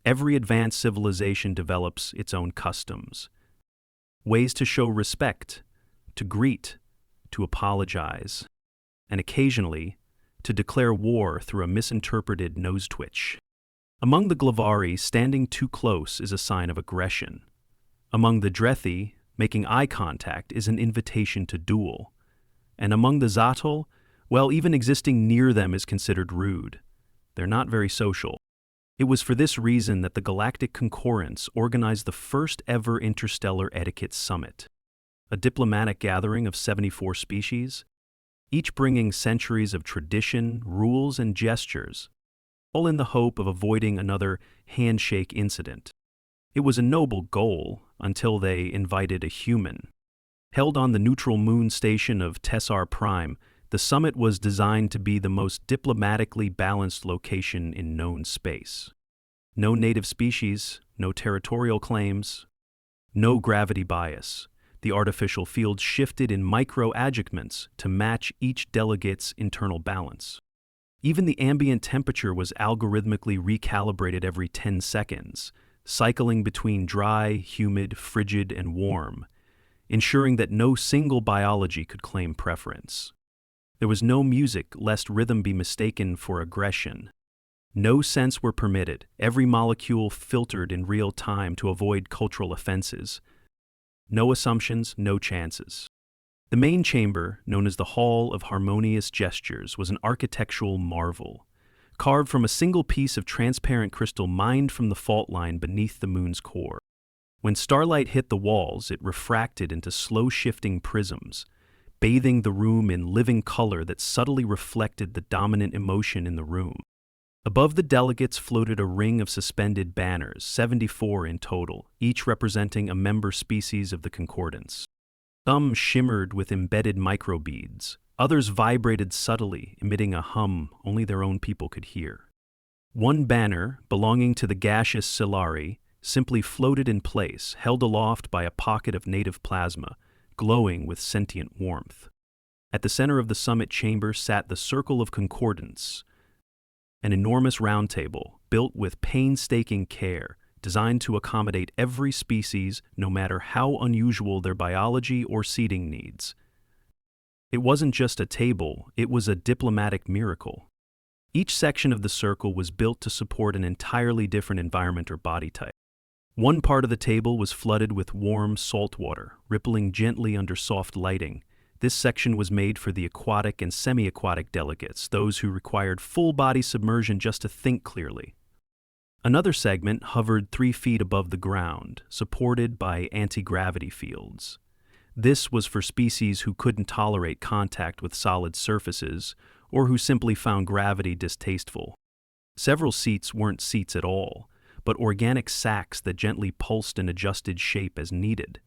Every advanced civilization develops its own customs, ways to show respect, to greet, to apologize, and occasionally to declare war through a misinterpreted nose twitch. Among the Glavari, standing too close is a sign of aggression. Among the Drethi, making eye contact is an invitation to duel. And among the Zatol, well, even existing near them is considered rude. They're not very social. It was for this reason that the Galactic Concordance organized the first ever interstellar etiquette summit, a diplomatic gathering of 74 species, each bringing centuries of tradition, rules, and gestures, all in the hope of avoiding another handshake incident. It was a noble goal until they invited a human. Held on the neutral moon station of Tessar Prime, the summit was designed to be the most diplomatically balanced location in known space. No native species, no territorial claims, no gravity bias. The artificial field shifted in micro-adjustments to match each delegate's internal balance. Even the ambient temperature was algorithmically recalibrated every 10 seconds, cycling between dry, humid, frigid, and warm, ensuring that no single biology could claim preference. There was no music lest rhythm be mistaken for aggression. No scents were permitted, every molecule filtered in real time to avoid cultural offenses. No assumptions, no chances. The main chamber, known as the Hall of Harmonious Gestures, was an architectural marvel, carved from a single piece of transparent crystal mined from the fault line beneath the moon's core. When starlight hit the walls, it refracted into slow-shifting prisms, bathing the room in living color that subtly reflected the dominant emotion in the room. Above the delegates floated a ring of suspended banners, 74 in total, each representing a member species of the Concordance. Some shimmered with embedded microbeads, others vibrated subtly, emitting a hum only their own people could hear. One banner, belonging to the gaseous Silari, simply floated in place, held aloft by a pocket of native plasma, glowing with sentient warmth. At the center of the summit chamber sat the Circle of Concordance, an enormous round table built with painstaking care, designed to accommodate every species, no matter how unusual their biology or seating needs. It wasn't just a table, it was a diplomatic miracle. Each section of the circle was built to support an entirely different environment or body type. One part of the table was flooded with warm salt water, rippling gently under soft lighting. This section was made for the aquatic and semi-aquatic delegates, those who required full-body submersion just to think clearly. Another segment hovered 3 feet above the ground, supported by anti-gravity fields. This was for species who couldn't tolerate contact with solid surfaces, or who simply found gravity distasteful. Several seats weren't seats at all, but organic sacs that gently pulsed and adjusted shape as needed.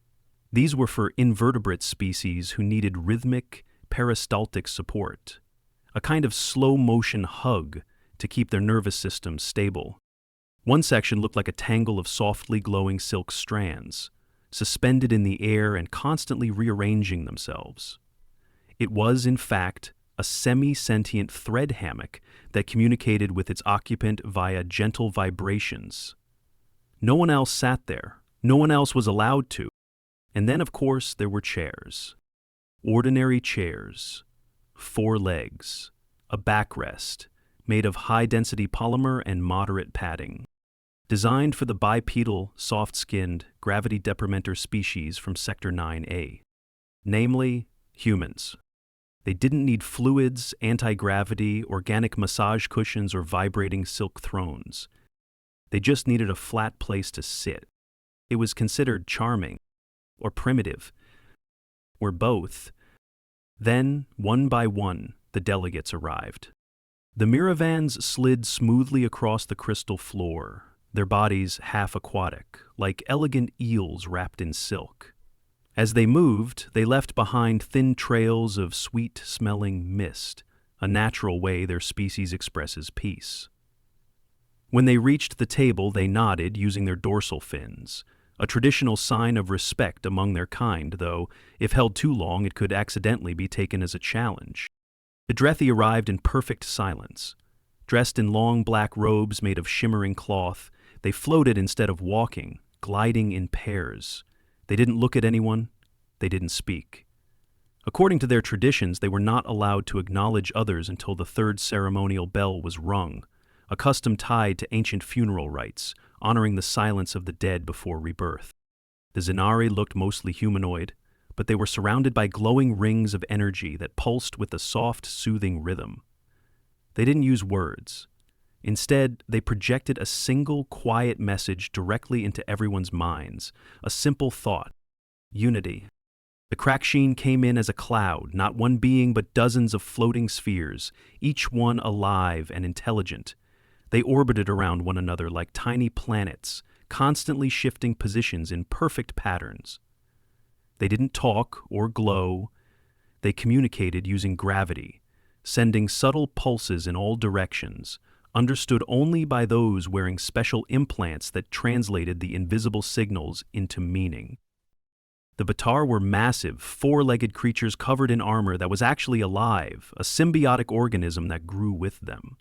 These were for invertebrate species who needed rhythmic, peristaltic support, a kind of slow-motion hug to keep their nervous systems stable. One section looked like a tangle of softly glowing silk strands, suspended in the air and constantly rearranging themselves. It was, in fact, a semi-sentient thread hammock that communicated with its occupant via gentle vibrations. No one else sat there. No one else was allowed to. And then, of course, there were chairs. Ordinary chairs. 4 legs. A backrest, made of high-density polymer and moderate padding. Designed for the bipedal, soft-skinned, gravity-deprimenter species from Sector 9A. Namely, humans. They didn't need fluids, anti-gravity, organic massage cushions, or vibrating silk thrones. They just needed a flat place to sit. It was considered charming, or primitive, or both. Then, one by one, the delegates arrived. The Miravans slid smoothly across the crystal floor, their bodies half aquatic, like elegant eels wrapped in silk. As they moved, they left behind thin trails of sweet-smelling mist, a natural way their species expresses peace. When they reached the table, they nodded using their dorsal fins, a traditional sign of respect among their kind, though, if held too long, it could accidentally be taken as a challenge. The Drethi arrived in perfect silence. Dressed in long black robes made of shimmering cloth, They floated instead of walking, gliding in pairs. They didn't look at anyone. They didn't speak. According to their traditions, they were not allowed to acknowledge others until the third ceremonial bell was rung, a custom tied to ancient funeral rites, honoring the silence of the dead before rebirth. The Zenari looked mostly humanoid, but they were surrounded by glowing rings of energy that pulsed with a soft, soothing rhythm. They didn't use words. Instead, they projected a single, quiet message directly into everyone's minds, a simple thought: unity. The Kraksheen came in as a cloud, not one being but dozens of floating spheres, each one alive and intelligent. They orbited around one another like tiny planets, constantly shifting positions in perfect patterns. They didn't talk or glow. They communicated using gravity, sending subtle pulses in all directions, understood only by those wearing special implants that translated the invisible signals into meaning. The Batar were massive, four-legged creatures covered in armor that was actually alive, a symbiotic organism that grew with them.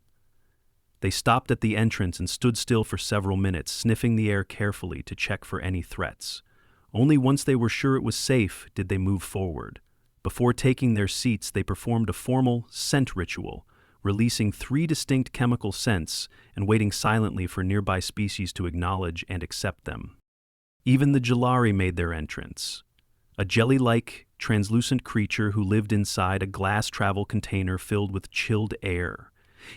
They stopped at the entrance and stood still for several minutes, sniffing the air carefully to check for any threats. Only once they were sure it was safe did they move forward. Before taking their seats, they performed a formal scent ritual, releasing 3 distinct chemical scents and waiting silently for nearby species to acknowledge and accept them. Even the Jalari made their entrance, a jelly-like, translucent creature who lived inside a glass travel container filled with chilled air.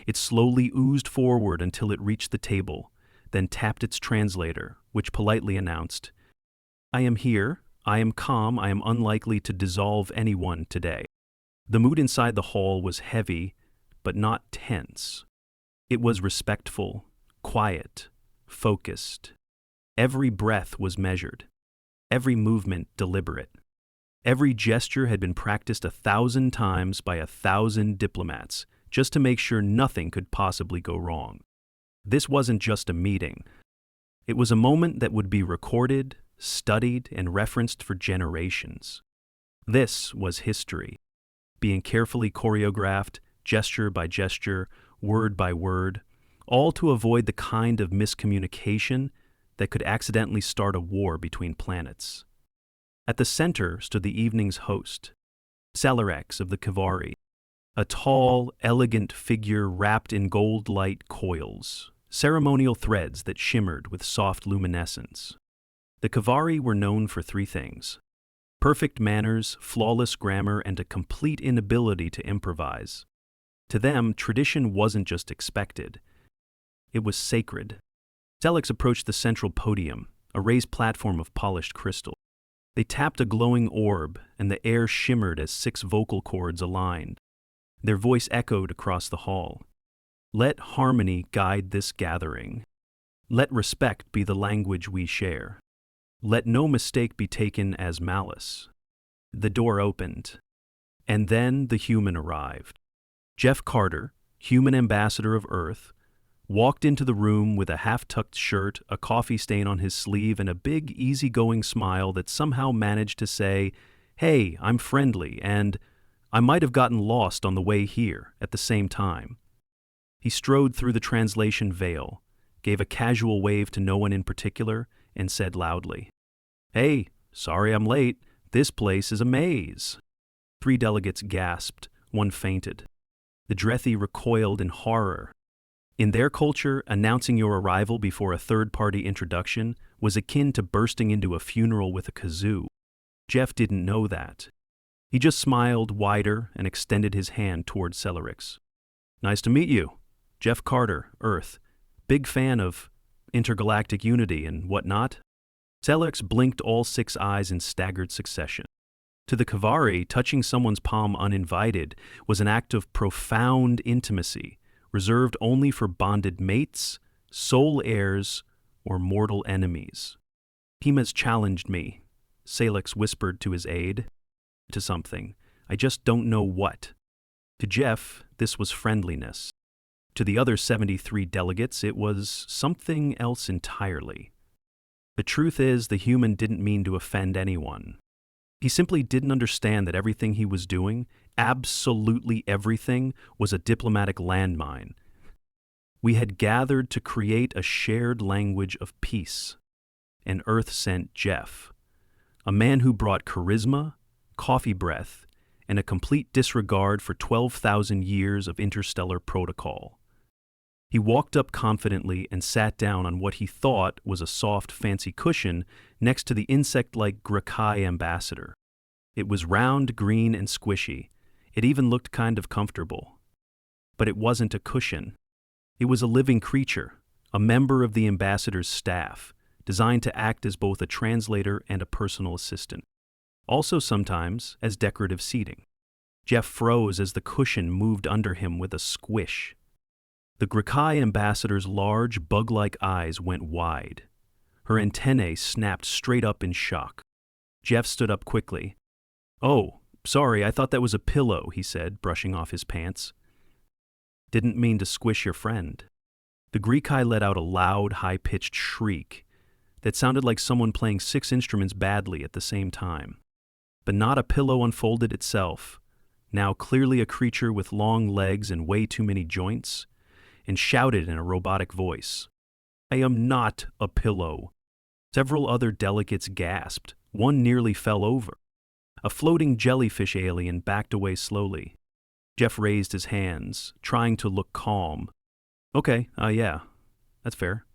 It slowly oozed forward until it reached the table, then tapped its translator, which politely announced, "I am here, I am calm, I am unlikely to dissolve anyone today." The mood inside the hall was heavy, but not tense. It was respectful, quiet, focused. Every breath was measured, every movement deliberate. Every gesture had been practiced 1,000 times by 1,000 diplomats, just to make sure nothing could possibly go wrong. This wasn't just a meeting. It was a moment that would be recorded, studied, and referenced for generations. This was history, being carefully choreographed, gesture by gesture, word by word, all to avoid the kind of miscommunication that could accidentally start a war between planets. At the center stood the evening's host, Celerex of the Kivari, a tall, elegant figure wrapped in gold light coils, ceremonial threads that shimmered with soft luminescence. The Kivari were known for 3 things: perfect manners, flawless grammar, and a complete inability to improvise. To them, tradition wasn't just expected, it was sacred. Celex approached the central podium, a raised platform of polished crystal. They tapped a glowing orb, and the air shimmered as 6 vocal cords aligned. Their voice echoed across the hall. "Let harmony guide this gathering. Let respect be the language we share. Let no mistake be taken as malice." The door opened, and then the human arrived. Jeff Carter, human ambassador of Earth, walked into the room with a half-tucked shirt, a coffee stain on his sleeve, and a big, easygoing smile that somehow managed to say, "Hey, I'm friendly, and I might have gotten lost on the way here at the same time." He strode through the translation veil, gave a casual wave to no one in particular, and said loudly, "Hey, sorry I'm late. This place is a maze." 3 delegates gasped, one fainted. The Drethi recoiled in horror. In their culture, announcing your arrival before a third-party introduction was akin to bursting into a funeral with a kazoo. Jeff didn't know that. He just smiled wider and extended his hand toward Celerix. "Nice to meet you. Jeff Carter, Earth. Big fan of intergalactic unity and whatnot." Celerix blinked all 6 eyes in staggered succession. To the Kivari, touching someone's palm uninvited was an act of profound intimacy, reserved only for bonded mates, soul heirs, or mortal enemies. "Hima's challenged me," Salix whispered to his aide. "To something. I just don't know what." To Jeff, this was friendliness. To the other 73 delegates, it was something else entirely. The truth is, the human didn't mean to offend anyone. He simply didn't understand that everything he was doing, absolutely everything, was a diplomatic landmine. We had gathered to create a shared language of peace, and Earth sent Jeff, a man who brought charisma, coffee breath, and a complete disregard for 12,000 years of interstellar protocol. He walked up confidently and sat down on what he thought was a soft, fancy cushion next to the insect-like Grakai ambassador. It was round, green, and squishy. It even looked kind of comfortable. But it wasn't a cushion. It was a living creature, a member of the ambassador's staff, designed to act as both a translator and a personal assistant. Also sometimes as decorative seating. Jeff froze as the cushion moved under him with a squish. The Grakai ambassador's large, bug-like eyes went wide. Her antennae snapped straight up in shock. Jeff stood up quickly. "Oh, sorry, I thought that was a pillow," he said, brushing off his pants. "Didn't mean to squish your friend." The Grakai let out a loud, high-pitched shriek that sounded like someone playing 6 instruments badly at the same time. But not a pillow unfolded itself, now clearly a creature with long legs and way too many joints, and shouted in a robotic voice, "I am not a pillow." Several other delegates gasped. One nearly fell over. A floating jellyfish alien backed away slowly. Jeff raised his hands, trying to look calm. "Okay, yeah, that's fair.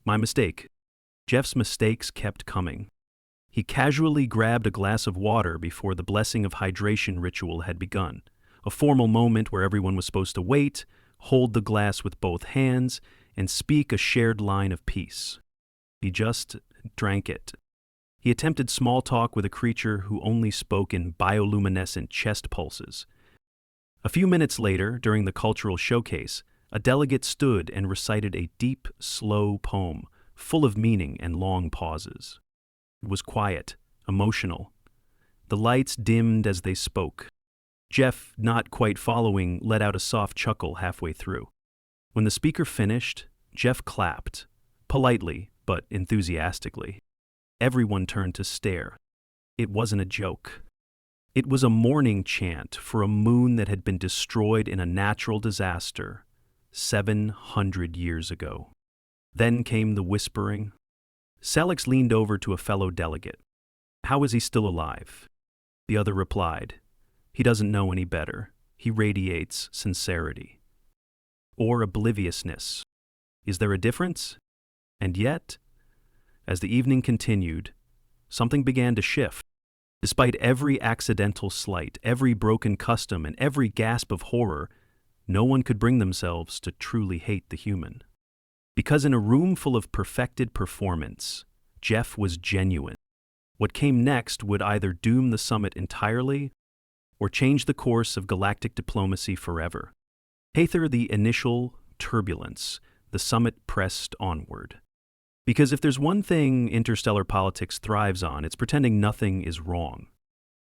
My mistake." Jeff's mistakes kept coming. He casually grabbed a glass of water before the blessing of hydration ritual had begun, a formal moment where everyone was supposed to wait, hold the glass with both hands, and speak a shared line of peace. He just drank it. He attempted small talk with a creature who only spoke in bioluminescent chest pulses. A few minutes later, during the cultural showcase, a delegate stood and recited a deep, slow poem, full of meaning and long pauses. It was quiet, emotional. The lights dimmed as they spoke. Jeff, not quite following, let out a soft chuckle halfway through. When the speaker finished, Jeff clapped, politely but enthusiastically. Everyone turned to stare. It wasn't a joke. It was a mourning chant for a moon that had been destroyed in a natural disaster 700 years ago. Then came the whispering. Salix leaned over to a fellow delegate. "How is he still alive?" The other replied, "He doesn't know any better. He radiates sincerity." Or obliviousness. Is there a difference? And yet, as the evening continued, something began to shift. Despite every accidental slight, every broken custom, and every gasp of horror, no one could bring themselves to truly hate the human. Because in a room full of perfected performance, Jeff was genuine. What came next would either doom the summit entirely or change the course of galactic diplomacy forever. Through the initial turbulence, the summit pressed onward. Because if there's one thing interstellar politics thrives on, it's pretending nothing is wrong.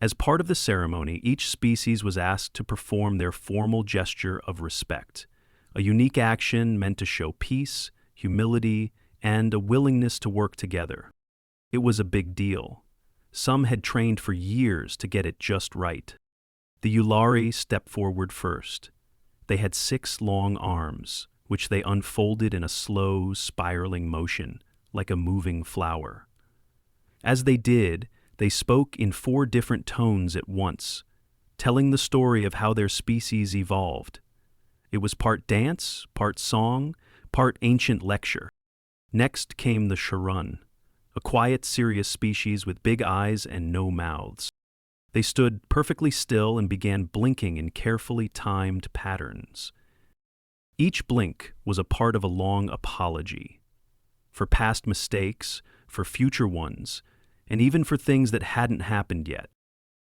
As part of the ceremony, each species was asked to perform their formal gesture of respect, a unique action meant to show peace, humility, and a willingness to work together. It was a big deal. Some had trained for years to get it just right. The Yulari stepped forward first. They had 6 long arms, which they unfolded in a slow, spiraling motion, like a moving flower. As they did, they spoke in 4 different tones at once, telling the story of how their species evolved. It was part dance, part song, part ancient lecture. Next came the Sharun, a quiet, serious species with big eyes and no mouths. They stood perfectly still and began blinking in carefully timed patterns. Each blink was a part of a long apology, for past mistakes, for future ones, and even for things that hadn't happened yet.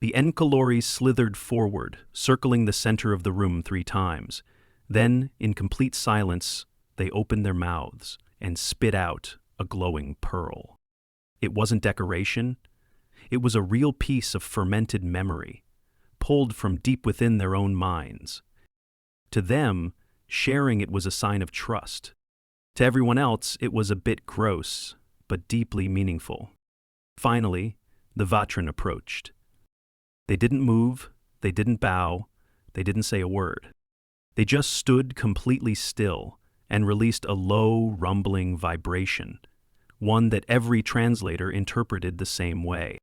The Enkalori slithered forward, circling the center of the room 3 times. Then, in complete silence, they opened their mouths and spit out a glowing pearl. It wasn't decoration. It was a real piece of fermented memory, pulled from deep within their own minds. To them, sharing it was a sign of trust. To everyone else, it was a bit gross, but deeply meaningful. Finally, the Vatran approached. They didn't move, they didn't bow, they didn't say a word. They just stood completely still and released a low, rumbling vibration, one that every translator interpreted the same way.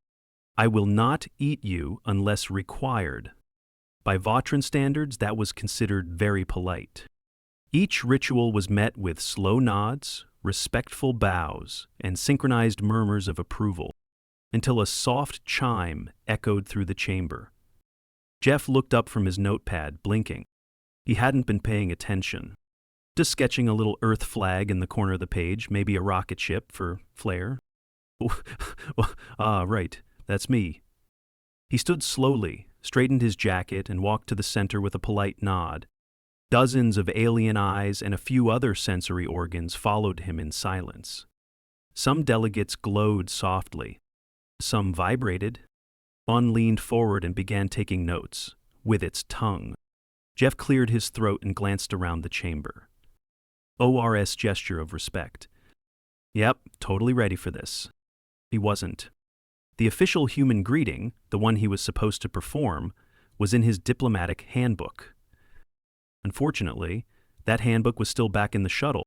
I will not eat you unless required. By Vautrin standards, that was considered very polite. Each ritual was met with slow nods, respectful bows, and synchronized murmurs of approval, until a soft chime echoed through the chamber. Jeff looked up from his notepad, blinking. He hadn't been paying attention, just sketching a little Earth flag in the corner of the page, maybe a rocket ship for flair. Right, that's me. He stood slowly, straightened his jacket, and walked to the center with a polite nod. Dozens of alien eyes and a few other sensory organs followed him in silence. Some delegates glowed softly. Some vibrated. One leaned forward and began taking notes, with its tongue. Jeff cleared his throat and glanced around the chamber. ORS gesture of respect. Yep, totally ready for this. He wasn't. The official human greeting, the one he was supposed to perform, was in his diplomatic handbook. Unfortunately, that handbook was still back in the shuttle.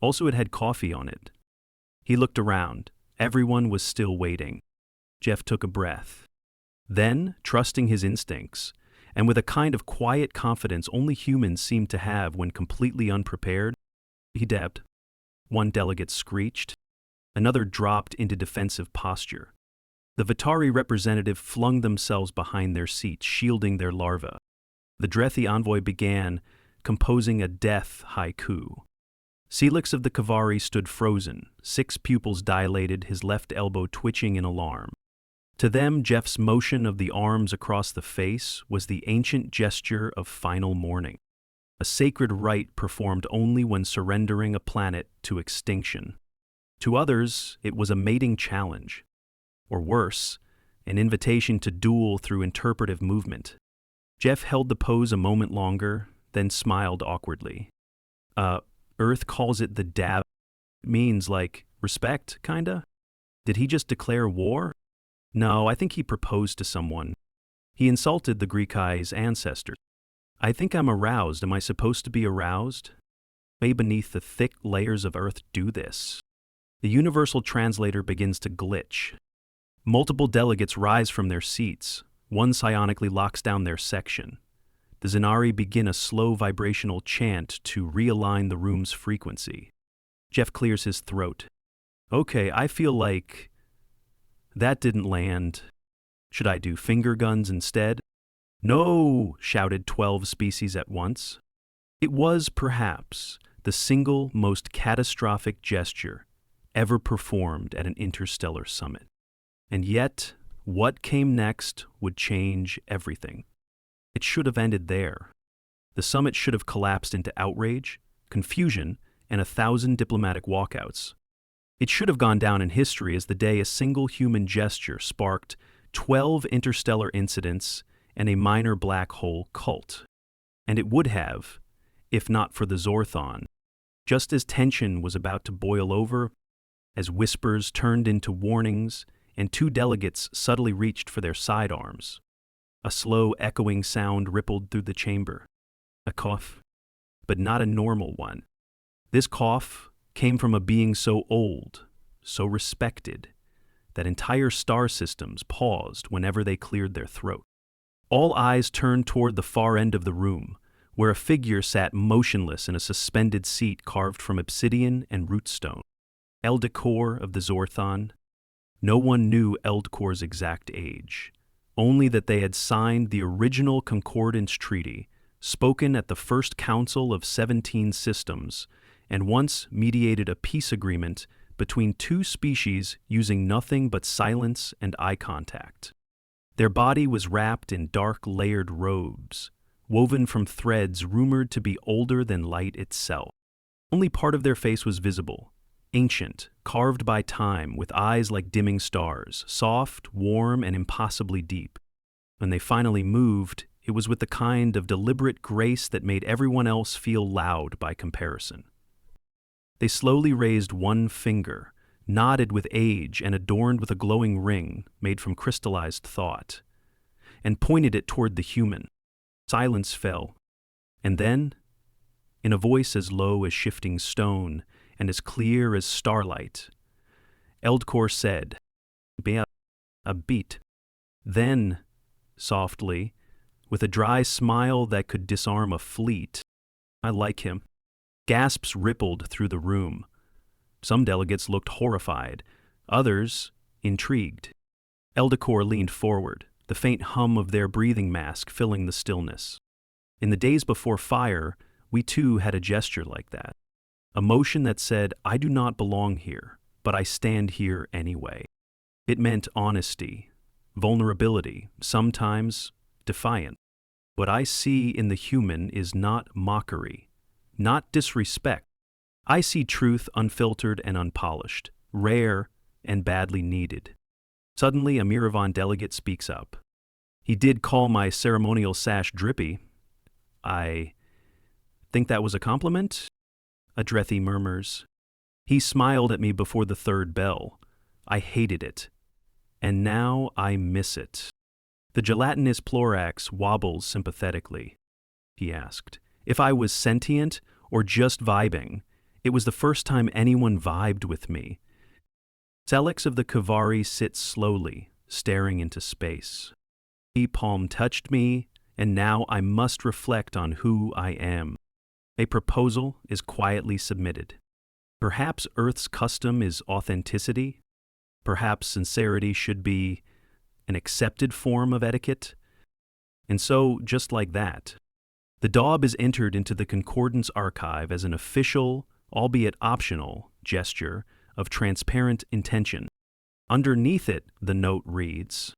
Also, it had coffee on it. He looked around. Everyone was still waiting. Jeff took a breath. Then, trusting his instincts, and with a kind of quiet confidence only humans seem to have when completely unprepared, he dabbed. One delegate screeched. Another dropped into defensive posture. The Vitari representative flung themselves behind their seats, shielding their larvae. The Drethi envoy began, composing a death haiku. Celix of the Kavari stood frozen, 6 pupils dilated, his left elbow twitching in alarm. To them, Jeff's motion of the arms across the face was the ancient gesture of final mourning, a sacred rite performed only when surrendering a planet to extinction. To others, it was a mating challenge, or worse, an invitation to duel through interpretive movement. Jeff held the pose a moment longer, then smiled awkwardly. Earth calls it the dab. Means like respect, kinda? Did he just declare war? No, I think he proposed to someone. He insulted the Greekai's ancestors. I think I'm aroused. Am I supposed to be aroused? May beneath the thick layers of Earth do this. The universal translator begins to glitch. Multiple delegates rise from their seats. One psionically locks down their section. The Zenari begin a slow vibrational chant to realign the room's frequency. Jeff clears his throat. Okay, I feel like that didn't land. Should I do finger guns instead? No, shouted 12 species at once. It was perhaps the single most catastrophic gesture ever performed at an interstellar summit. And yet, what came next would change everything. It should have ended there. The summit should have collapsed into outrage, confusion, and 1,000 diplomatic walkouts. It should have gone down in history as the day a single human gesture sparked 12 interstellar incidents and a minor black hole cult. And it would have, if not for the Zorthon. Just as tension was about to boil over, as whispers turned into warnings, and 2 delegates subtly reached for their sidearms. A slow, echoing sound rippled through the chamber. A cough, but not a normal one. This cough came from a being so old, so respected, that entire star systems paused whenever they cleared their throat. All eyes turned toward the far end of the room, where a figure sat motionless in a suspended seat carved from obsidian and rootstone. Eldecor of the Zorthon. No one knew Eldcor's exact age, only that they had signed the original Concordance Treaty, spoken at the First Council of 17 Systems, and once mediated a peace agreement between 2 species using nothing but silence and eye contact. Their body was wrapped in dark layered robes, woven from threads rumored to be older than light itself. Only part of their face was visible, ancient, carved by time, with eyes like dimming stars, soft, warm, and impossibly deep. When they finally moved, it was with the kind of deliberate grace that made everyone else feel loud by comparison. They slowly raised one finger, knotted with age and adorned with a glowing ring made from crystallized thought, and pointed it toward the human. Silence fell, and then in a voice as low as shifting stone and as clear as starlight. Eldcor said, "Be a beat." Then, softly, with a dry smile that could disarm a fleet, "I like him." Gasps rippled through the room. Some delegates looked horrified, others intrigued. Eldcor leaned forward, the faint hum of their breathing mask filling the stillness. In the days before fire, we too had a gesture like that. A motion that said, "I do not belong here, but I stand here anyway." It meant honesty, vulnerability, sometimes defiance. What I see in the human is not mockery, not disrespect. I see truth unfiltered and unpolished, rare and badly needed. Suddenly, a Miravan delegate speaks up. "He did call my ceremonial sash drippy. I think that was a compliment?" Adrethi murmurs. "He smiled at me before the third bell. I hated it. And now I miss it." The gelatinous Plorax wobbles sympathetically. He asked, "If I was sentient or just vibing?" It was the first time anyone vibed with me. Selix of the Kavari sits slowly, staring into space. He palm touched me, and now I must reflect on who I am. A proposal is quietly submitted. Perhaps Earth's custom is authenticity. Perhaps sincerity should be an accepted form of etiquette. And so, just like that, the daub is entered into the Concordance archive as an official, albeit optional, gesture of transparent intention. Underneath it, the note reads,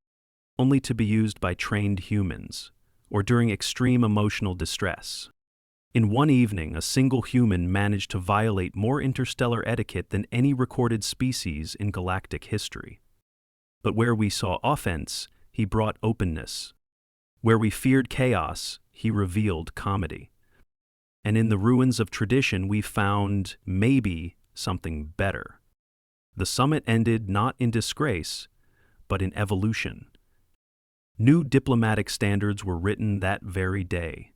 "Only to be used by trained humans, or during extreme emotional distress." In one evening, a single human managed to violate more interstellar etiquette than any recorded species in galactic history. But where we saw offense, he brought openness. Where we feared chaos, he revealed comedy. And in the ruins of tradition, we found, maybe, something better. The summit ended not in disgrace, but in evolution. New diplomatic standards were written that very day,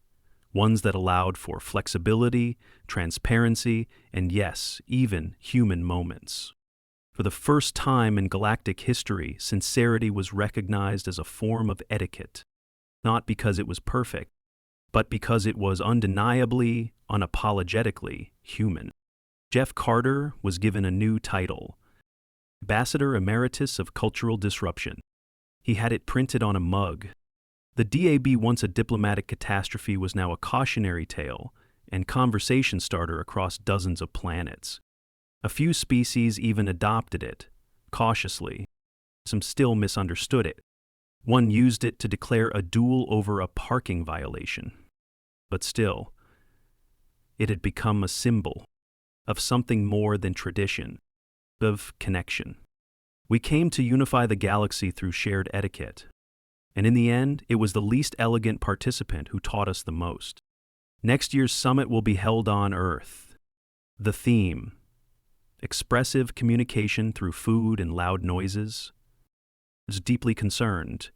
ones that allowed for flexibility, transparency, and yes, even human moments. For the first time in galactic history, sincerity was recognized as a form of etiquette, not because it was perfect, but because it was undeniably, unapologetically human. Jeff Carter was given a new title, Ambassador Emeritus of Cultural Disruption. He had it printed on a mug. The DAB, once a diplomatic catastrophe, was now a cautionary tale and conversation starter across dozens of planets. A few species even adopted it, cautiously. Some still misunderstood it. One used it to declare a duel over a parking violation. But still, it had become a symbol of something more than tradition, of connection. We came to unify the galaxy through shared etiquette. And in the end, it was the least elegant participant who taught us the most. Next year's summit will be held on Earth. The theme: expressive communication through food and loud noises. I was deeply concerned.